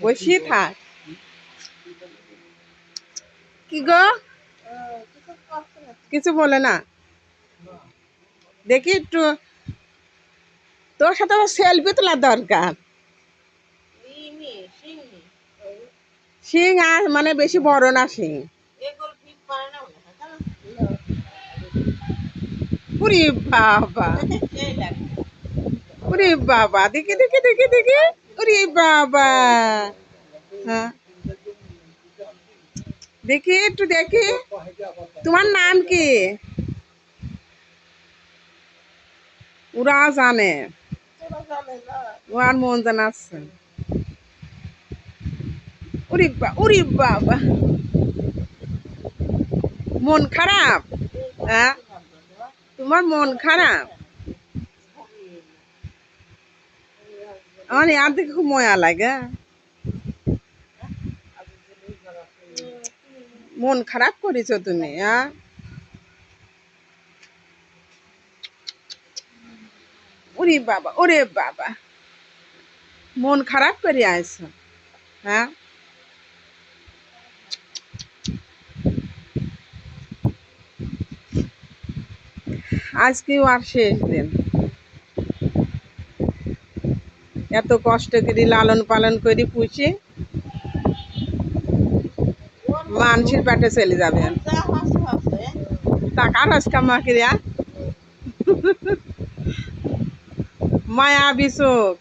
বসি থাক কি গো কিছু বলে না দেখি একটু তোর সাথে সেলফি তোলার দরকার শিং আর মানে বেশি বড় না শিং উরি বাবা উরি বাবা দেখি দেখি দেখি দেখি উরি বাবা হ্যাঁ দেখি একটু দেখি তোমার নাম কি ওরা জানে ওর মন জানাচ্ছে উরি বাবা মন খারাপ হ্যাঁ তোমার মন খারাপ আমার ইয়ার দিকে খুব মজা লাগে মন খারাপ করেছো তুমি হ্যাঁ ওরে বাবা ওরে বাবা মন খারাপ করে আইছো হ্যাঁ আজকেও আর শেষ দিন এত কষ্ট করে লালন পালন করে পুষে মানুষের পেটে চলে যাবে টাকা রসকামা ক্রিয়া মায়া বিশোক